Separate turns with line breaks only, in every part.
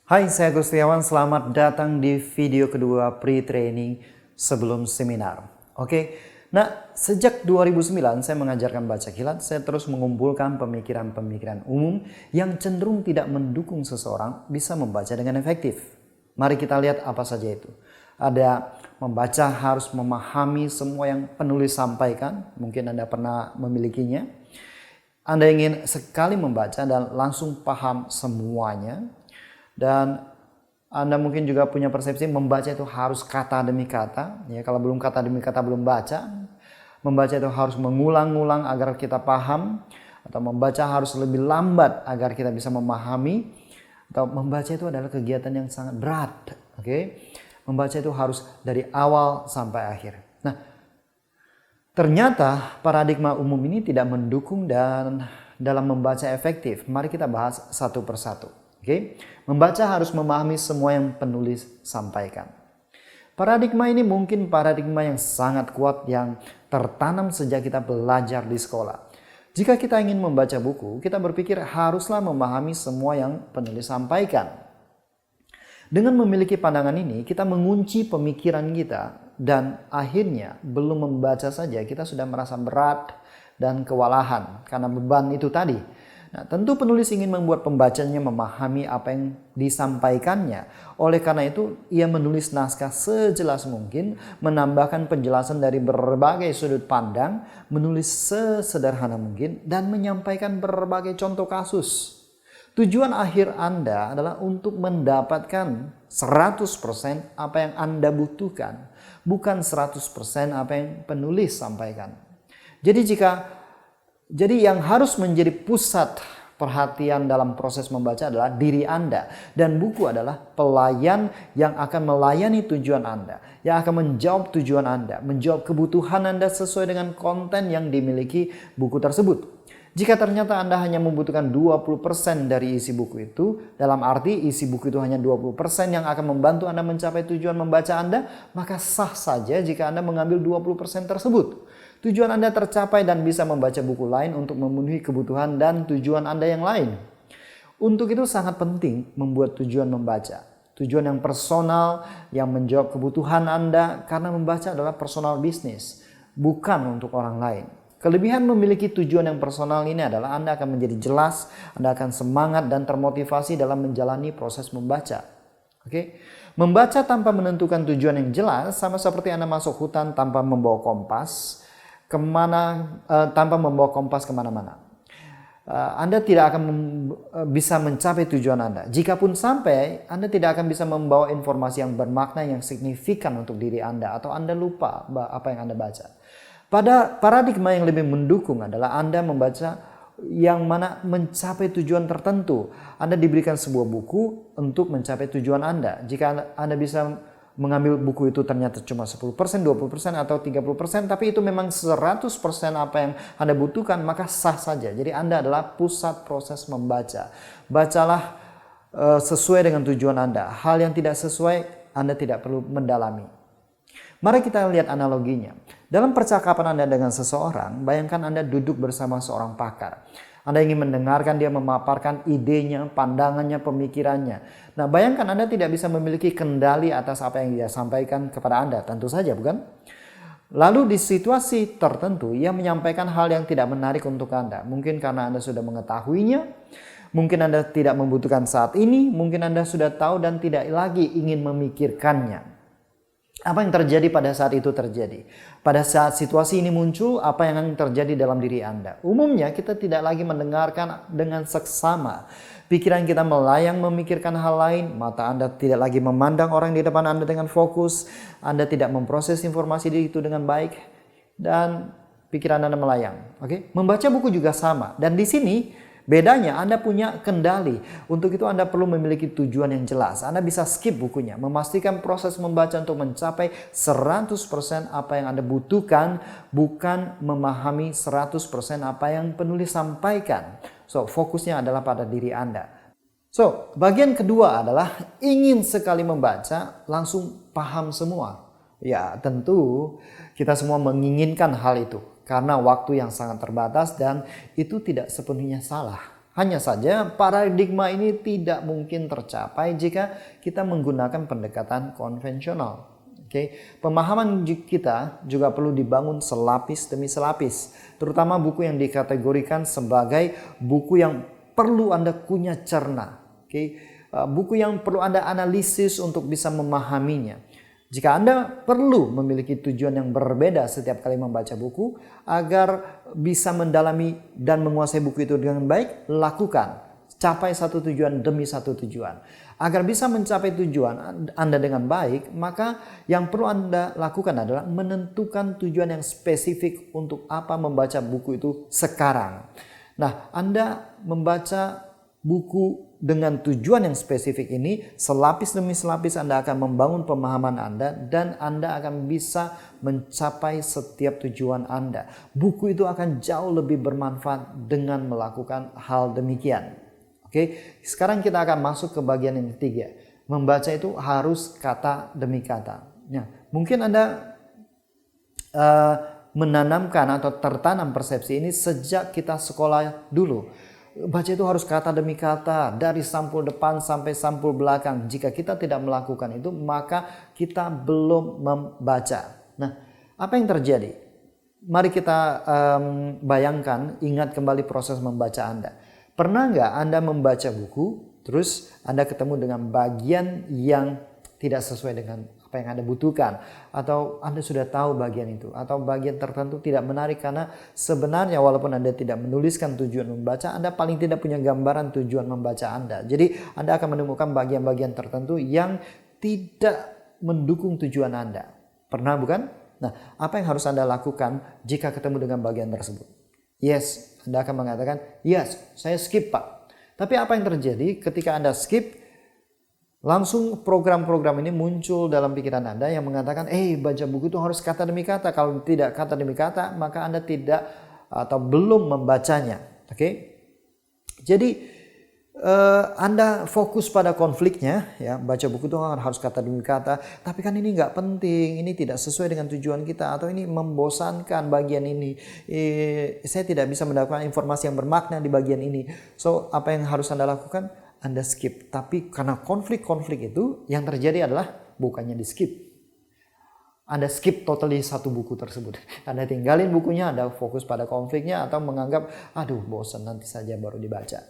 Hai, saya Gustiawan. Selamat datang di video kedua pre-training sebelum seminar. Oke, nah sejak 2009 saya mengajarkan baca kilat, saya terus mengumpulkan pemikiran-pemikiran umum yang cenderung tidak mendukung seseorang bisa membaca dengan efektif. Mari kita lihat apa saja itu. Ada membaca harus memahami semua yang penulis sampaikan, mungkin Anda pernah memilikinya. Anda ingin sekali membaca dan langsung paham semuanya. Dan Anda mungkin juga punya persepsi membaca itu harus kata demi kata. Ya, kalau belum kata demi kata belum baca. Membaca itu harus mengulang-ulang agar kita paham. Atau membaca harus lebih lambat agar kita bisa memahami. Atau membaca itu adalah kegiatan yang sangat berat. Oke? Membaca itu harus dari awal sampai akhir. Nah, ternyata paradigma umum ini tidak mendukung dan dalam membaca efektif. Mari kita bahas satu persatu. Oke, membaca harus memahami semua yang penulis sampaikan. Paradigma ini mungkin paradigma yang sangat kuat yang tertanam sejak kita belajar di sekolah. Jika kita ingin membaca buku, kita berpikir haruslah memahami semua yang penulis sampaikan. Dengan memiliki pandangan ini, kita mengunci pemikiran kita dan akhirnya belum membaca saja kita sudah merasa berat dan kewalahan karena beban itu tadi. Nah, tentu penulis ingin membuat pembacanya memahami apa yang disampaikannya. Oleh karena itu, ia menulis naskah sejelas mungkin, menambahkan penjelasan dari berbagai sudut pandang, menulis sesederhana mungkin, dan menyampaikan berbagai contoh kasus. Tujuan akhir Anda adalah untuk mendapatkan 100% apa yang Anda butuhkan, bukan 100% apa yang penulis sampaikan. Jadi yang harus menjadi pusat perhatian dalam proses membaca adalah diri Anda. Dan buku adalah pelayan yang akan melayani tujuan Anda. Yang akan menjawab tujuan Anda. Menjawab kebutuhan Anda sesuai dengan konten yang dimiliki buku tersebut. Jika ternyata Anda hanya membutuhkan 20% dari isi buku itu, dalam arti isi buku itu hanya 20% yang akan membantu Anda mencapai tujuan membaca Anda, maka sah saja jika Anda mengambil 20% tersebut. Tujuan Anda tercapai dan bisa membaca buku lain untuk memenuhi kebutuhan dan tujuan Anda yang lain. Untuk itu sangat penting membuat tujuan membaca. Tujuan yang personal yang menjawab kebutuhan Anda karena membaca adalah personal bisnis, bukan untuk orang lain. Kelebihan memiliki tujuan yang personal ini adalah Anda akan menjadi jelas, Anda akan semangat dan termotivasi dalam menjalani proses membaca. Oke? Membaca tanpa menentukan tujuan yang jelas sama seperti Anda masuk hutan tanpa membawa kompas. Tanpa membawa kompas kemana-mana. Anda tidak akan bisa mencapai tujuan Anda. Jikapun sampai, Anda tidak akan bisa membawa informasi yang bermakna yang signifikan untuk diri Anda. Atau Anda lupa apa yang Anda baca. Pada paradigma yang lebih mendukung adalah Anda membaca yang mana mencapai tujuan tertentu. Anda diberikan sebuah buku untuk mencapai tujuan Anda. Jika Anda bisa mengambil buku itu ternyata cuma 10%, 20% atau 30%, tapi itu memang 100% apa yang Anda butuhkan, maka sah saja. Jadi Anda adalah pusat proses membaca. Bacalah sesuai dengan tujuan Anda. Hal yang tidak sesuai, Anda tidak perlu mendalami. Mari kita lihat analoginya. Dalam percakapan Anda dengan seseorang, bayangkan Anda duduk bersama seorang pakar. Anda ingin mendengarkan dia memaparkan idenya, pandangannya, pemikirannya. Nah, bayangkan Anda tidak bisa memiliki kendali atas apa yang dia sampaikan kepada Anda. Tentu saja, bukan? Lalu di situasi tertentu, ia menyampaikan hal yang tidak menarik untuk Anda. Mungkin karena Anda sudah mengetahuinya, mungkin Anda tidak membutuhkan saat ini, mungkin Anda sudah tahu dan tidak lagi ingin memikirkannya. Apa yang terjadi pada saat itu terjadi? Pada saat situasi ini muncul, apa yang akan terjadi dalam diri Anda? Umumnya kita tidak lagi mendengarkan dengan seksama. Pikiran kita melayang memikirkan hal lain. Mata Anda tidak lagi memandang orang di depan Anda dengan fokus. Anda tidak memproses informasi itu dengan baik. Dan pikiran Anda melayang. Oke? Membaca buku juga sama. Dan di sini bedanya Anda punya kendali. Untuk itu Anda perlu memiliki tujuan yang jelas. Anda bisa skip bukunya. Memastikan proses membaca untuk mencapai 100% apa yang Anda butuhkan. Bukan memahami 100% apa yang penulis sampaikan. So, fokusnya adalah pada diri Anda. So, bagian kedua adalah ingin sekali membaca langsung paham semua. Ya, tentu kita semua menginginkan hal itu. Karena waktu yang sangat terbatas dan itu tidak sepenuhnya salah. Hanya saja paradigma ini tidak mungkin tercapai jika kita menggunakan pendekatan konvensional. Pemahaman kita juga perlu dibangun selapis demi selapis, terutama buku yang dikategorikan sebagai buku yang perlu Anda kunyah cerna. Buku yang perlu Anda analisis untuk bisa memahaminya. Jika Anda perlu memiliki tujuan yang berbeda setiap kali membaca buku agar bisa mendalami dan menguasai buku itu dengan baik, lakukan. Capai satu tujuan demi satu tujuan. Agar bisa mencapai tujuan Anda dengan baik, maka yang perlu Anda lakukan adalah menentukan tujuan yang spesifik untuk apa membaca buku itu sekarang. Nah, Anda membaca buku dengan tujuan yang spesifik ini, selapis demi selapis Anda akan membangun pemahaman Anda dan Anda akan bisa mencapai setiap tujuan Anda. Buku itu akan jauh lebih bermanfaat dengan melakukan hal demikian. Sekarang kita akan masuk ke bagian yang ketiga. Membaca itu harus kata demi kata. Nah, mungkin Anda menanamkan atau tertanam persepsi ini sejak kita sekolah dulu. Baca itu harus kata demi kata, dari sampul depan sampai sampul belakang. Jika kita tidak melakukan itu, maka kita belum membaca. Nah, apa yang terjadi? Mari kita bayangkan, ingat kembali proses membaca Anda. Pernah nggak Anda membaca buku, terus Anda ketemu dengan bagian yang tidak sesuai dengan apa yang Anda butuhkan, atau Anda sudah tahu bagian itu, atau bagian tertentu tidak menarik karena sebenarnya walaupun Anda tidak menuliskan tujuan membaca, Anda paling tidak punya gambaran tujuan membaca Anda. Jadi Anda akan menemukan bagian-bagian tertentu yang tidak mendukung tujuan Anda. Pernah bukan? Nah, apa yang harus Anda lakukan jika ketemu dengan bagian tersebut? Yes, Anda akan mengatakan, yes, saya skip Pak. Tapi apa yang terjadi ketika Anda skip, langsung program-program ini muncul dalam pikiran Anda yang mengatakan, baca buku itu harus kata demi kata. Kalau tidak kata demi kata, maka Anda tidak atau belum membacanya. Jadi Anda fokus pada konfliknya, ya, baca buku itu harus kata demi kata. Tapi kan ini nggak penting, ini tidak sesuai dengan tujuan kita, atau ini membosankan bagian ini. Saya tidak bisa mendapatkan informasi yang bermakna di bagian ini. So, apa yang harus Anda lakukan? Anda skip. Tapi karena konflik-konflik itu yang terjadi adalah bukannya di skip. Anda skip totally satu buku tersebut. Anda tinggalin bukunya, Anda fokus pada konfliknya atau menganggap, aduh bosan nanti saja baru dibaca.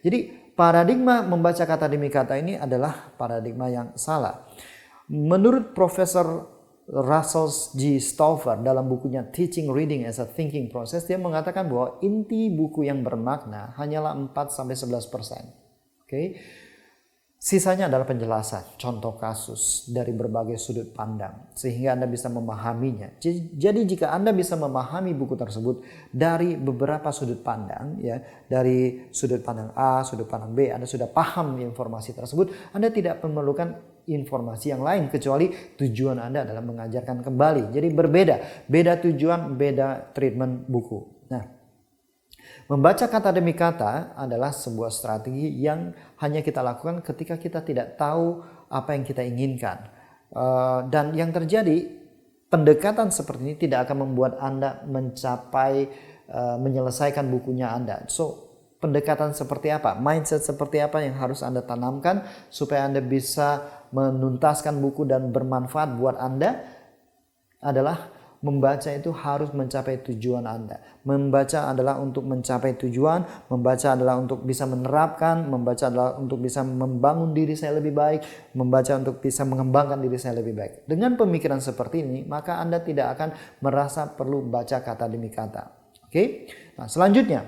Jadi paradigma membaca kata demi kata ini adalah paradigma yang salah. Menurut Profesor Russell G. Stover dalam bukunya Teaching Reading as a Thinking Process, dia mengatakan bahwa inti buku yang bermakna hanyalah 4-11%. Sisanya adalah penjelasan, contoh kasus dari berbagai sudut pandang sehingga Anda bisa memahaminya. Jadi jika Anda bisa memahami buku tersebut dari beberapa sudut pandang, ya, dari sudut pandang A, sudut pandang B, Anda sudah paham informasi tersebut, Anda tidak memerlukan informasi yang lain kecuali tujuan Anda adalah mengajarkan kembali. Jadi beda tujuan, beda treatment buku. Nah, membaca kata demi kata adalah sebuah strategi yang hanya kita lakukan ketika kita tidak tahu apa yang kita inginkan. Dan yang terjadi, pendekatan seperti ini tidak akan membuat Anda menyelesaikan bukunya Anda. So, pendekatan seperti apa? Mindset seperti apa yang harus Anda tanamkan supaya Anda bisa menuntaskan buku dan bermanfaat buat Anda adalah membaca itu harus mencapai tujuan Anda. Membaca adalah untuk mencapai tujuan, membaca adalah untuk bisa menerapkan, membaca adalah untuk bisa membangun diri saya lebih baik, membaca untuk bisa mengembangkan diri saya lebih baik. Dengan pemikiran seperti ini, maka Anda tidak akan merasa perlu baca kata demi kata. Nah, selanjutnya,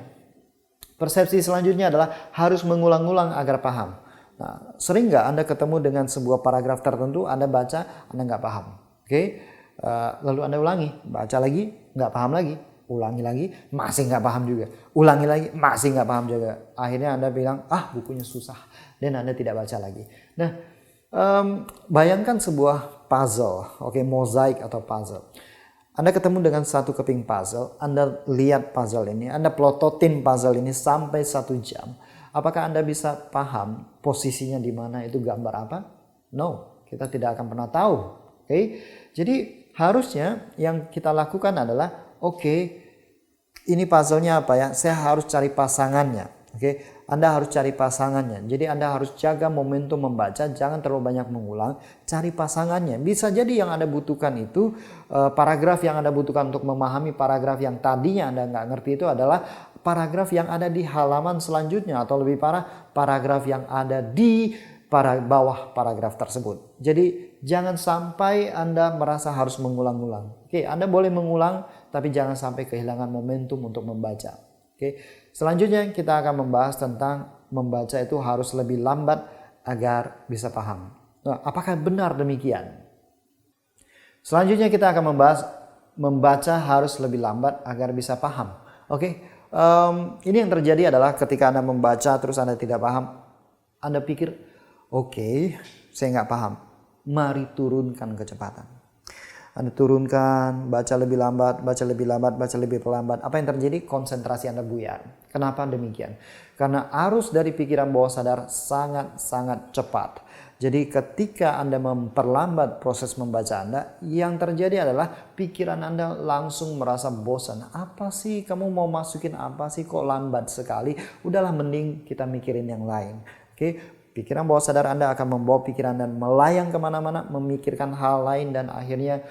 persepsi selanjutnya adalah harus mengulang-ulang agar paham. Nah, sering nggak Anda ketemu dengan sebuah paragraf tertentu, Anda baca, Anda nggak paham. Lalu Anda ulangi, baca lagi, nggak paham lagi, ulangi lagi, masih nggak paham juga, ulangi lagi, masih nggak paham juga. Akhirnya Anda bilang, bukunya susah, dan Anda tidak baca lagi. Nah, bayangkan sebuah puzzle, mozaik atau puzzle. Anda ketemu dengan satu keping puzzle, Anda lihat puzzle ini, Anda plototin puzzle ini sampai 1 jam. Apakah Anda bisa paham posisinya di mana, itu gambar apa? No, kita tidak akan pernah tahu. Jadi harusnya yang kita lakukan adalah, ini puzzle-nya apa ya? Saya harus cari pasangannya. Oke, Anda harus cari pasangannya. Jadi Anda harus jaga momentum membaca, jangan terlalu banyak mengulang, cari pasangannya. Bisa jadi yang Anda butuhkan itu, paragraf yang Anda butuhkan untuk memahami paragraf yang tadinya Anda nggak ngerti itu adalah paragraf yang ada di halaman selanjutnya, atau lebih parah, paragraf yang ada di bawah paragraf tersebut. Jadi jangan sampai Anda merasa harus mengulang-ulang. Oke, Anda boleh mengulang, tapi jangan sampai kehilangan momentum untuk membaca. Oke, selanjutnya kita akan membahas tentang membaca itu harus lebih lambat agar bisa paham. Nah, apakah benar demikian? Selanjutnya kita akan membahas membaca harus lebih lambat agar bisa paham. Oke, ini yang terjadi adalah ketika Anda membaca terus Anda tidak paham, Anda pikir, oke, saya nggak paham. Mari turunkan kecepatan. Anda turunkan, baca lebih lambat, baca lebih lambat, baca lebih pelambat. Apa yang terjadi? Konsentrasi Anda buyar. Kenapa demikian? Karena arus dari pikiran bawah sadar sangat-sangat cepat. Jadi ketika Anda memperlambat proses membaca Anda, yang terjadi adalah pikiran Anda langsung merasa bosan. Apa sih kamu mau masukin apa sih, kok lambat sekali? Udahlah, mending kita mikirin yang lain. Oke? Pikiran bawah sadar Anda akan membawa pikiran Anda melayang kemana-mana, memikirkan hal lain, dan akhirnya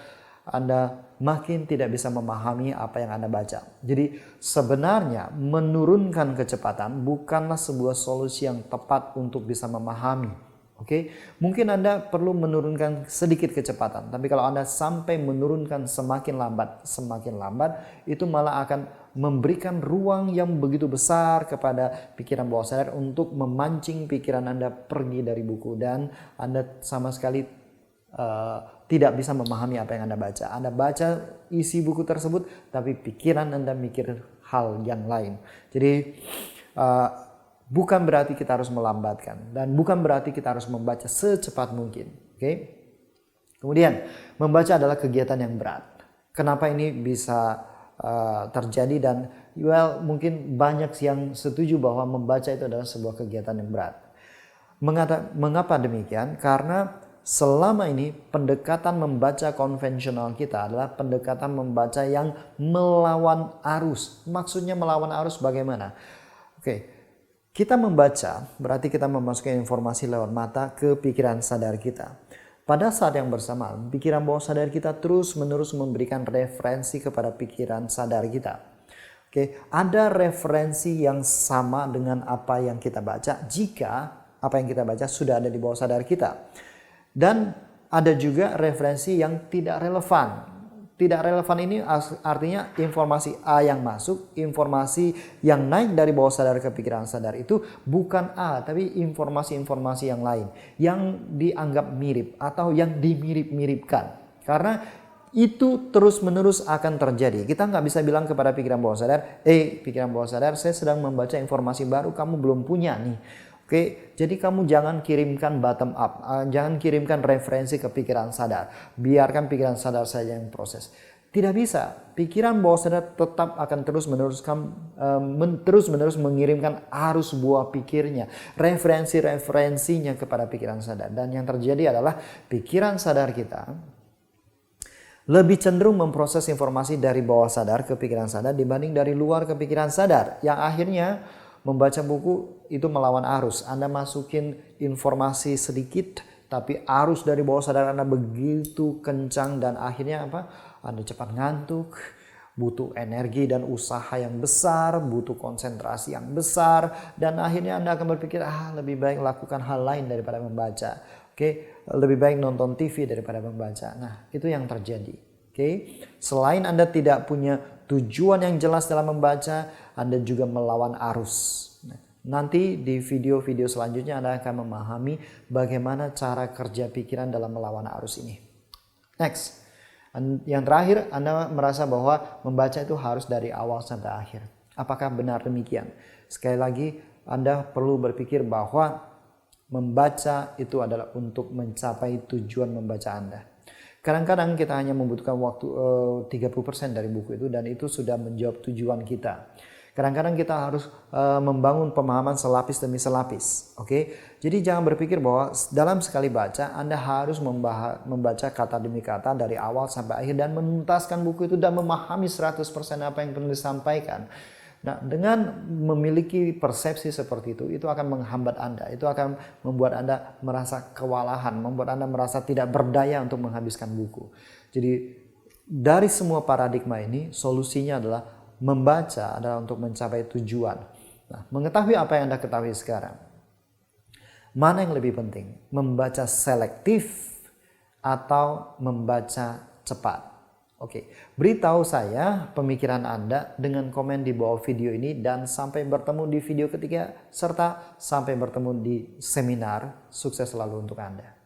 Anda makin tidak bisa memahami apa yang Anda baca. Jadi sebenarnya menurunkan kecepatan bukanlah sebuah solusi yang tepat untuk bisa memahami. Oke, mungkin Anda perlu menurunkan sedikit kecepatan, tapi kalau Anda sampai menurunkan semakin lambat, itu malah akan memberikan ruang yang begitu besar kepada pikiran bawah sadar untuk memancing pikiran Anda pergi dari buku, dan Anda sama sekali tidak bisa memahami apa yang Anda baca. Anda baca isi buku tersebut, tapi pikiran Anda mikir hal yang lain. Jadi bukan berarti kita harus melambatkan, dan bukan berarti kita harus membaca secepat mungkin. Oke? Kemudian, membaca adalah kegiatan yang berat. Kenapa ini bisa terjadi? Dan mungkin banyak yang setuju bahwa membaca itu adalah sebuah kegiatan yang berat. Mengapa demikian? Karena selama ini pendekatan membaca konvensional kita adalah pendekatan membaca yang melawan arus. Maksudnya melawan arus bagaimana? Oke. Kita membaca berarti kita memasukkan informasi lewat mata ke pikiran sadar kita. Pada saat yang bersamaan, pikiran bawah sadar kita terus-menerus memberikan referensi kepada pikiran sadar kita. Oke, ada referensi yang sama dengan apa yang kita baca jika apa yang kita baca sudah ada di bawah sadar kita. Dan ada juga referensi yang tidak relevan. Tidak relevan ini artinya informasi A yang masuk, informasi yang naik dari bawah sadar ke pikiran sadar itu bukan A, tapi informasi-informasi yang lain yang dianggap mirip atau yang dimirip-miripkan. Karena itu terus-menerus akan terjadi. Kita nggak bisa bilang kepada pikiran bawah sadar, pikiran bawah sadar, saya sedang membaca informasi baru, kamu belum punya nih. Oke, jadi kamu jangan kirimkan bottom up, jangan kirimkan referensi ke pikiran sadar. Biarkan pikiran sadar saja yang proses. Tidak bisa. Pikiran bawah sadar tetap akan terus-menerus mengirimkan arus buah pikirnya, referensi-referensinya kepada pikiran sadar. Dan yang terjadi adalah pikiran sadar kita lebih cenderung memproses informasi dari bawah sadar ke pikiran sadar dibanding dari luar ke pikiran sadar. Yang akhirnya membaca buku itu melawan arus. Anda masukin informasi sedikit, tapi arus dari bawah sadar Anda begitu kencang, dan akhirnya apa? Anda cepat ngantuk, butuh energi dan usaha yang besar, butuh konsentrasi yang besar, dan akhirnya Anda akan berpikir, lebih baik lakukan hal lain daripada membaca. Oke, lebih baik nonton TV daripada membaca. Nah, itu yang terjadi. Oke, selain Anda tidak punya tujuan yang jelas dalam membaca, Anda juga melawan arus. Nanti di video-video selanjutnya Anda akan memahami bagaimana cara kerja pikiran dalam melawan arus ini. Next, yang terakhir, Anda merasa bahwa membaca itu harus dari awal sampai akhir. Apakah benar demikian? Sekali lagi, Anda perlu berpikir bahwa membaca itu adalah untuk mencapai tujuan membaca Anda. Kadang-kadang kita hanya membutuhkan waktu 30% dari buku itu, dan itu sudah menjawab tujuan kita. Kadang-kadang kita harus membangun pemahaman selapis demi selapis. Oke? Jadi jangan berpikir bahwa dalam sekali baca Anda harus membaca kata demi kata dari awal sampai akhir dan menuntaskan buku itu dan memahami 100% apa yang perlu disampaikan. Nah, dengan memiliki persepsi seperti itu akan menghambat Anda, itu akan membuat Anda merasa kewalahan, membuat Anda merasa tidak berdaya untuk menghabiskan buku. Jadi dari semua paradigma ini, solusinya adalah membaca adalah untuk mencapai tujuan. Nah, mengetahui apa yang Anda ketahui sekarang, mana yang lebih penting? Membaca selektif atau membaca cepat? Oke, beritahu saya pemikiran Anda dengan komen di bawah video ini, dan sampai bertemu di video ketiga serta sampai bertemu di seminar. Sukses selalu untuk Anda.